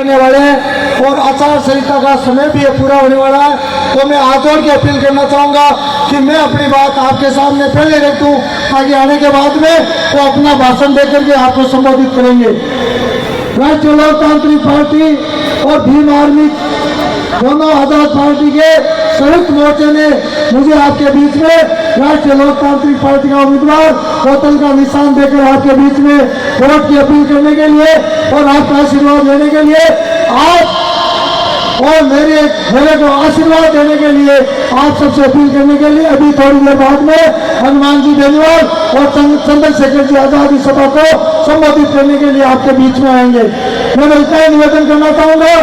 करने वाले हैं और आचार संहिता का समय भी पूरा होने वाला है। तो मैं हाथ जोड़ के अपील करना चाहूँगा कि मैं अपनी बात आपके सामने पहले रख दूँ, आगे आने के बाद में वो अपना भाषण दे करके आपको संबोधित करेंगे। राष्ट्रीय लोकतांत्रिक पार्टी और भीम आर्मी दोनों आजाद पार्टी के संयुक्त मोर्चे ने मुझे आपके बीच में राष्ट्रीय लोकतांत्रिक पार्टी का उम्मीदवार बोतल का निशान देकर आपके बीच में वोट की अपील करने के लिए और आपका आशीर्वाद लेने के लिए आप और मेरे को आशीर्वाद देने के लिए आप सबसे अपील करने के लिए अभी थोड़ी देर बाद में हनुमान जी बेनीवाल और चंद्रशेखर जी आजादी सभा को संबोधित करने के लिए आपके बीच में आएंगे। मैं इतना ही निवेदन करना चाहूंगा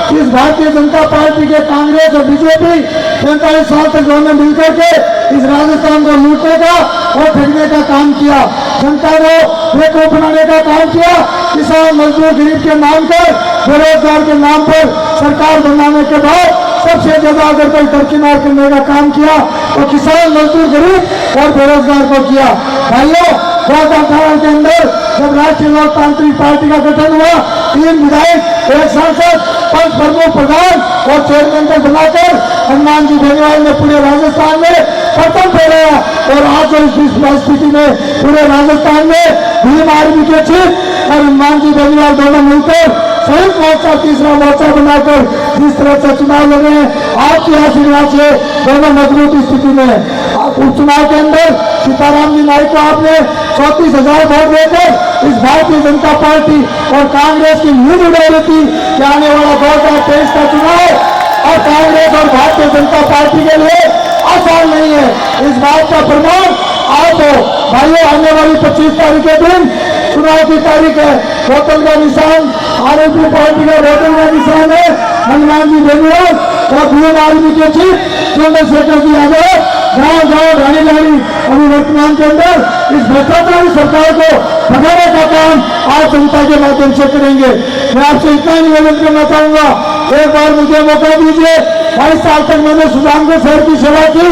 कि इस भारतीय जनता पार्टी के कांग्रेस और बीजेपी 45 साल तक दोनों मिलकर के इस राजस्थान को लूटने का और ठगने का काम किया, जनता को बेवकूफ बनाने का काम किया, किसान मजदूर गरीब के नाम पर बेरोजगार के नाम पर सरकार बनाने के बाद सबसे ज्यादा अगर कोई दरकिनार करने का काम किया तो किसान मजदूर गरीब और बेरोजगार को किया। भाइयों 2018 के अंदर जब राष्ट्रीय लोकतांत्रिक पार्टी का गठन हुआ 3 विधायक, 1 सांसद, 5 प्रमुख प्रधान और चेयरमैन को बनाकर हनुमान जी बेनीवाल ने पूरे राजस्थान में प्रथम फहराया और आज इस स्थिति में पूरे राजस्थान में भीम आर्मी के चीफ और हनुमान जी बेनीवाल दोनों मिलकर संयुक्त मोर्चा तीसरा मोर्चा बनाकर जिस तरह से चुनाव लड़े हैं, आपके आशीर्वाद से दोनों मजबूत स्थिति में उपचुनाव के अंदर सीताराम जी नाइक को आपने 34,000 वोट देकर इस भारतीय जनता पार्टी और कांग्रेस की नींद उड़ा रही थी कि आने वाला 2023 का चुनाव और कांग्रेस और भारतीय जनता पार्टी के लिए आसान नहीं है। इस बात का प्रमाण आप हो भाइयों, आने वाली 25 तारीख के दिन चुनाव की तारीख है, बोतल का निशान आरएलपी पार्टी का बोतल का निशान है हनुमान जी बेनीवाल और भीम आर्मी के चीफ चंद्रशेखर जी आजाद गाँव गाँव रानी रानी अभी वर्तमान के अंदर इस भ्रष्टाचारी सरकार को भगाने का काम आज जनता के माध्यम से करेंगे। मैं आपसे इतना निवेदन करना चाहूंगा, एक बार मुझे मौका दीजिए। 22 साल तक मैंने सुजानगढ़ शहर की सेवा की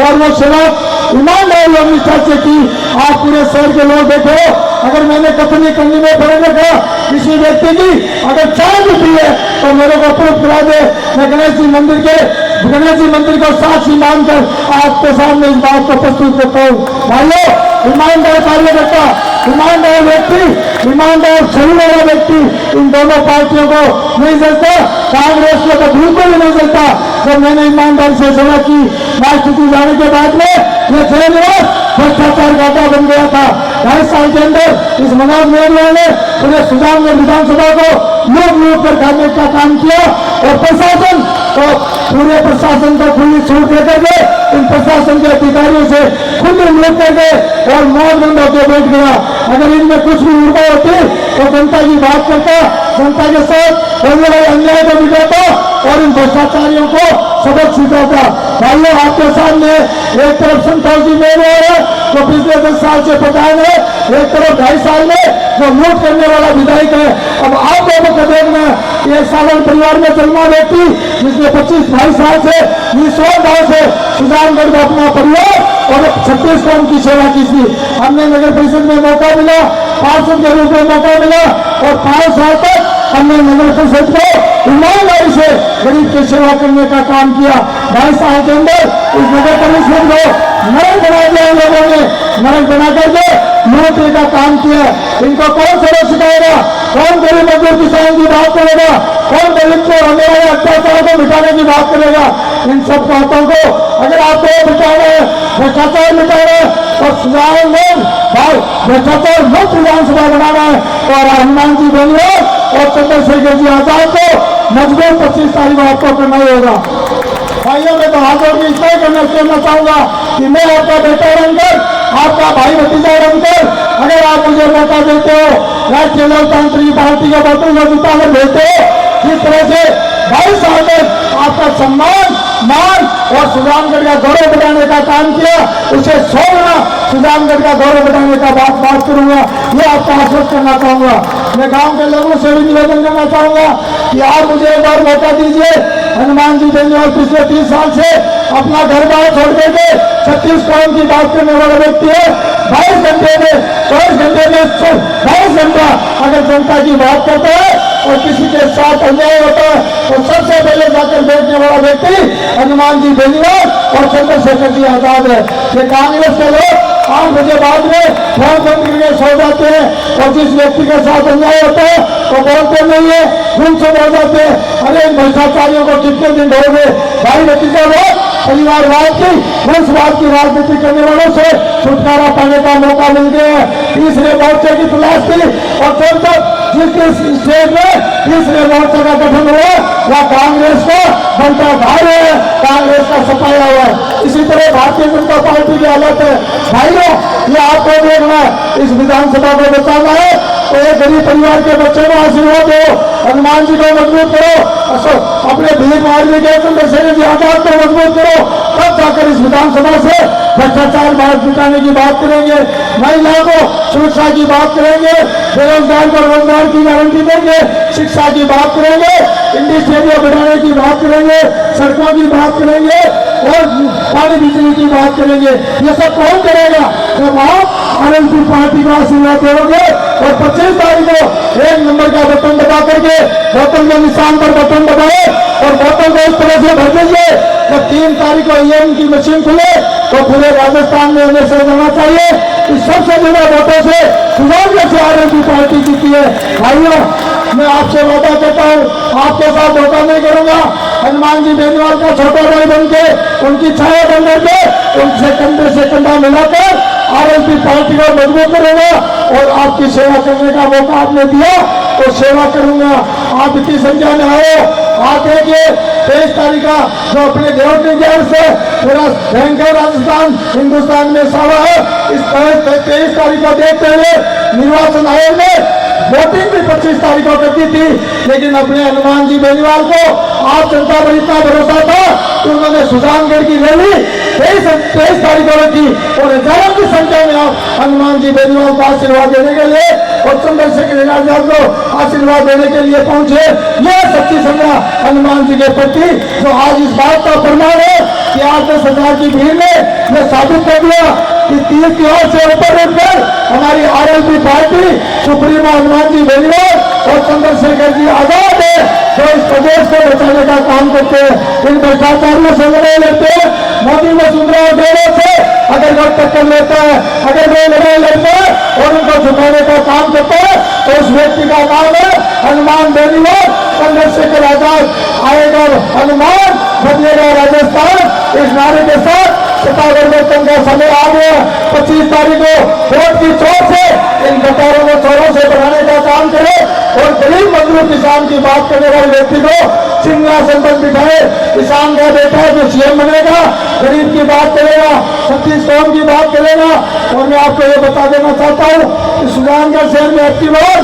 और वो सेवा ईमानदारी और निष्ठा से की। आप पूरे शहर के लोग देखो, अगर मैंने कथनी करनी में पड़े रखा किसी व्यक्ति की अगर चाय भी पी है तो मेरे को अप्रूव करा दे, मैं गणेश जी मंदिर को साक्षी मानकर आपके सामने इस बात को प्रस्तुत करता हूँ। भाइयों, ईमानदार कार्यकर्ता, ईमानदार व्यक्ति, ईमानदार छवि वाला व्यक्ति इन दोनों पार्टियों को नहीं चलता, कांग्रेस को तो बिल्कुल भी नहीं चलता। जब मैंने ईमानदारी से सेवा की, राष्ट्रपति जाने के बाद में यह जेल भ्रष्टाचार घाटा बन गया था। 2.5 साल के अंदर इस मनोज मेघवाल ने पूरे सुजानगढ़ विधानसभा को लूट कर खाने का काम किया और प्रशासन तो पूरे प्रशासन को खुली छूट देकर के इन प्रशासन के अधिकारियों से खुली लूट करके और मौन बंद होकर बैठ गया। अगर इनमें कुछ भी उल्टा होती तो जनता की बात करता, जनता के साथ होने वाले अन्याय को मिटाता और इन भ्रष्टाचारियों को सबक सिखाता। भाइयों, आपके सामने एक तरफ संतोष जी मेरे है जो पिछले 10 साल से प्रधान है, एक तरफ 2.5 साल में जो लूट करने वाला विधायक है। अब आप लोगों को देखना, एक साधारण परिवार में जन्मा व्यक्ति जिसने 25-22 साल से गाँव से सुजानगढ़ में अपना परिवार और 36 कौम की सेवा की थी। हमने नगर परिषद में मौका मिला, पार्षद के रूप में मौका मिला और 5 साल तक हमने नगर परिषद को ईमानदारी से गरीब की सेवा करने का काम किया। 22 साल के अंदर इस नगर परिषद को नरक बना दिया, इन लोगों ने नरक बना करके लूटने का काम किया। इनको कौन सबक सिखाएगा? कौन गरीब मजदूर किसान की बात करेगा? कौन गरीब को होने वाले अत्याचार को मिटाने की बात करेगा? इन सब बातों को अगर आपको मिटाना है, भ्रष्टाचार मिटाना है और सुजानगढ़ भ्रष्टाचार मुक्त विधानसभा बनाना है और हनुमान जी बेनीवाल और चंद्रशेखर जी आजाद को मजबूत 25 तारीख को आपको करना ही होगा। भाइयों, मैं तो हाथ जोड़ के इतना कहना चाहूंगा कि मैं आपका बेटा बनकर, आपका भाई भतीजा बनकर अगर आप मुझे मौका देते हो, राष्ट्रीय लोकतांत्रिक पार्टी का बटन में जिताकर देते हो, जिस तरह से 22 साल तक आपका सम्मान मान और सुजानगढ़ का गौरव बढ़ाने का काम किया, उसे 100 गुना सुजानगढ़ का गौरव बढ़ाने का बात करूंगा, ये आपको आश्वस्त करना चाहूंगा। मैं गांव के लोगों से भी निवेदन करना चाहूंगा कि आप मुझे एक बार मौका दीजिए। हनुमान जी बेनीवाल पिछले 30 साल से अपना घर बार छोड़ करके 36 कौम की बात करने वाला व्यक्ति है। 22 घंटे में 24 घंटे में 22 घंटा अगर जनता की बात करता है और किसी के साथ अन्याय होता है तो सबसे पहले जाकर बैठने वाला व्यक्ति हनुमान जी बेनीवाल और चंद्रशेखर जी आजाद है। ये कांग्रेस के लोग 8 बजे बाद में फोन बंद करके सो जाते हैं और जिस व्यक्ति के साथ अन्याय होता है तो बोलते नहीं है, गुमसुम हो जाते हैं। अरे भ्रष्टाचारियों को कितने दिन हो गए भाई भतीजा लोग परिवारवाद की वंशवाद की राजनीति करने वालों से छुटकारा पाने का मौका मिल गया है। तीसरे मोर्चे की तलाश थी और जब तक जिस स्टेट में तीसरे मोर्चे का गठन हुआ वह कांग्रेस का बनता भाई है, कांग्रेस का सफाया हुआ है। इसी तरह भारतीय जनता पार्टी की हालत है। भाइयों ये आपको देखना है, इस विधानसभा को बचाना है तो एक गरीब परिवार के बच्चे को आशीर्वाद दो, हनुमान जी को मजबूत करो, अपने भीम आर्मी के चंद्रशेखर जी आजाद को मजबूत करो, तब जाकर इस विधानसभा से भ्रष्टाचार भारत मिटाने की बात करेंगे, महिलाओं को सुरक्षा की बात करेंगे, बेरोजगार को रोजगार की गारंटी देंगे, शिक्षा की बात करेंगे, इंडस्ट्रियल बढ़ाने की बात करेंगे, सड़कों की बात करेंगे और पानी बिजली की बात करेंगे। ये सब कौन करेगा जब आप आरएलपी पार्टी को आशीर्वाद देंगे और 25 तारीख को 1 नंबर का बटन दबा करके बोतल के निशान पर बटन दबाए और बोतल को इस तरह से भर दीजिए। जब 3 तारीख को ईएम की मशीन खुले तो पूरे राजस्थान में उन्हें से जाना चाहिए कि सबसे ज्यादा वोटों से सुजान से आरएलपी पार्टी जीती है। भाइयों मैं आपसे वादा करता हूँ आपके साथ धोखा नहीं करूंगा। हनुमान जी बेनीवाल का छोटा भाई बन के उनकी छाया बन करके उनसे कंधे से कंधा मिलाकर आरएलपी पार्टी को मजबूत करूंगा और आपकी सेवा करने का मौका आपने दिया तो सेवा करूंगा। आप इतनी संख्या में आए, आप देखिए 23 तारीख का जो अपने देवटी ज्ञान से पूरा भयंकर राजस्थान हिंदुस्तान में सावा है, इस 23 तारीख को देखते हुए निर्वाचन आयोग ने वोटिंग भी 25 तारीख को करती थी, लेकिन अपने हनुमान जी बेनीवाल को आप जनता पर इतना भरोसा था कि उन्होंने सुजानगढ़ की रैली 23 तारीख को रखी और हजारों की संख्या में आप हनुमान जी बेनीवाल को आशीर्वाद देने के लिए और चंद्रशेखर आजाद को आशीर्वाद देने के लिए पहुंचे। यह सच्ची संज्ञा हनुमान जी के प्रति जो आज इस बात का प्रमाण है कि 8-10 हजार की भीड़ ने यह साबित कर दिया कि 3 त्योहार से ऊपर उठकर हमारी RLP party supremo Hanuman ji Beniwal और चंद्रशेखर जी आजाद है जो इस प्रदेश को बचाने का काम करते हैं, इन भ्रष्टाचारियों से लड़ाई लड़ते हैं। मोदी वसुंधरा डेरे से अगर वो टक्कर लेता है, अगर वो लड़ाई लड़ता है और उनको झुकाने का काम करता है तो उस व्यक्ति का नाम है हनुमान बेनीवाल चंद्रशेखर आजाद। आएगा हनुमान बदलेगा राजस्थान, इस नारे के साथ सत्ता परिवर्तन का समय आ गया। 25 तारीख को वोट की चोट से इन गटारों को चोरों से बढ़ाने का काम करे और गरीब मजदूर किसान की बात करने वाले व्यक्ति को सिंहासन पर बिठाए। किसान का बेटा है जो सीएम बनेगा, गरीब की बात करेगा, सतीश कौम की बात करेगा। और मैं आपको ये बता देना चाहता हूँ कि सुजानगढ़ शहर में अब की बार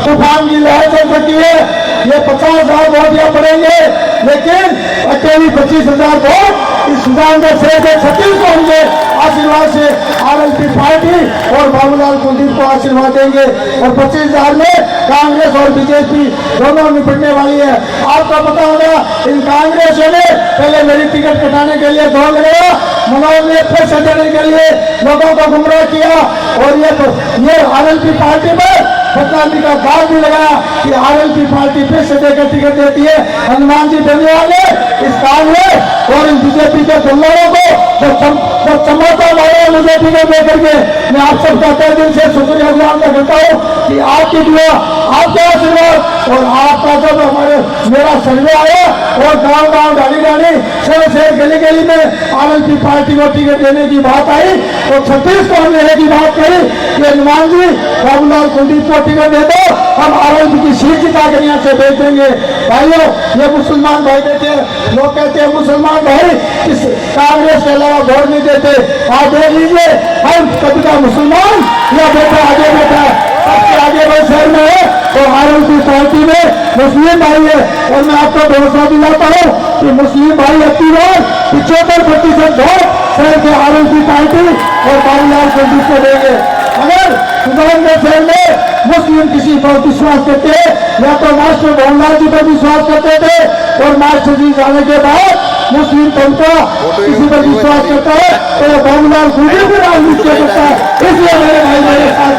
तूफान की लहर चल सकती है। ये 50,000 वोट यहाँ पड़ेंगे, लेकिन अकेली 25,000 वोट इस सुजानगढ़ शहर के छत्तीस को होंगे। आशीर्वाद से आरएलपी पार्टी और बाबूलाल कुलदीप को आशीर्वाद देंगे और 25,000 में कांग्रेस और बीजेपी दोनों निपटने वाली है। आपको पता होगा इन कांग्रेसियों ने पहले मेरी टिकट कटाने के लिए दौड़ लगाया, मनोज ने फिर से देने के लिए लोगों को गुमराह किया और ये आरएलपी पार्टी पर बदनामी का दाग भी लगाया कि आरएलपी पार्टी फिर से देकर टिकट देती है। हनुमान जी बेनीवाल ने इस कांग्रेस और इन बीजेपी के दल्लों को जो चमोता मारे मुझे टिकट देकर के मैं आप सबका तहे दिल से शुक्रिया गुजार करता हूँ कि आपकी दुआ, आपका आशीर्वाद और आपका जब हमारे मेरा सर्वे आया और गांव-गांव डाली शहर गली गली में आरएलपी पार्टी को टिकट देने की बात आई तो 36 को हम लेने की बात कही कि हनुमान जी बाबूलाल कुलदीप को टिकट दे दो, हम आरएलपी की सीट जिता कर यहाँ से भेज देंगे। भाइयों ये मुसलमान भाई देते हैं, लोग कहते हैं मुसलमान भाई इस कांग्रेस के अलावा वोट नहीं देते। आप देख लीजिए हम कभी का मुसलमान या बेटा आगे बैठा सबसे आगे बड़े शहर में है तो आरएलपी पार्टी में मुस्लिम भाई है और मैं आपको भरोसा दिलाता हूँ कि मुस्लिम भाई अपनी बार 75% वोट शहर के आरएलपी पार्टी और बाबूलाल कुलदीप को देंगे। अगर सुजानगढ़ शहर में मुस्लिम किसी पर विश्वास करते या तो मास्टर मोहनलाल जी पर विश्वास करते थे और मास्टर जी जाने के बाद मुस्लिम तबका किसी पर विश्वास करता है तो बाबूलाल खुद भी राजनीति करता है। इसलिए मेरे भाई मेरे साथ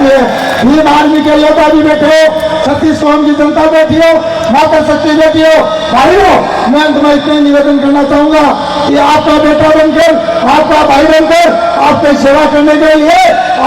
भीम आर्मी के योद्धा भी बैठे हो, छत्तीस कौम की जनता बैठी हो, माता शक्ति बैठी हो, भाइयों मैं अंत में इतने निवेदन करना चाहूंगा कि आपका बेटा बनकर, आपका भाई बनकर आपकी सेवा करने के लिए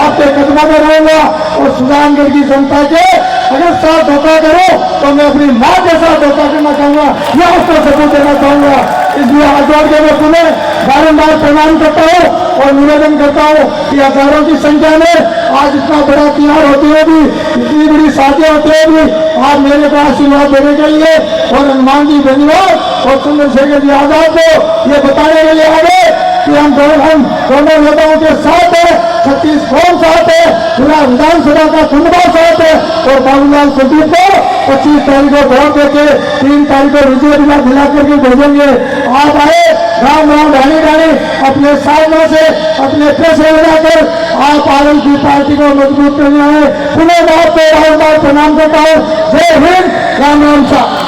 आपके कदमों में रहूंगा और सुजानगढ़ की जनता के अगर साथ धोखा करो तो मैं अपनी मां के साथ धोखा करना चाहूंगा, यह उसको सबूत देना चाहूंगा। इसलिए हाथ जोड़ के मैं पुनः बारम्बार प्रणाम करता हूँ और निवेदन करता हूँ कि हजारों की संख्या में आज इतना बड़ा त्योहार होते हुए भी, इतनी बड़ी शादी होते हुए भी आप मेरे को आशीर्वाद देने के लिए और हनुमान जी धन्यवाद और चंद्रशेखर जी आजाद को ये बताने के लिए आगे कि हम दोनों नेताओं के साथ है, छत्तीस कौम साथ है, पूरा विधानसभा का कुंभा साथ है और बाबूलाल सुदीप को 25 तारीख को वोट देके 3 तारीख को विजय दिला दिला करके भेजेंगे। आप आए राम राम ढाणी ढाणी अपने साधनों से अपने पैसे लगाकर आप आरएलपी पार्टी को मजबूत करना है। पुनः आपको बार बार प्रणाम करता हूँ। जय हिंद, राम राम शाह।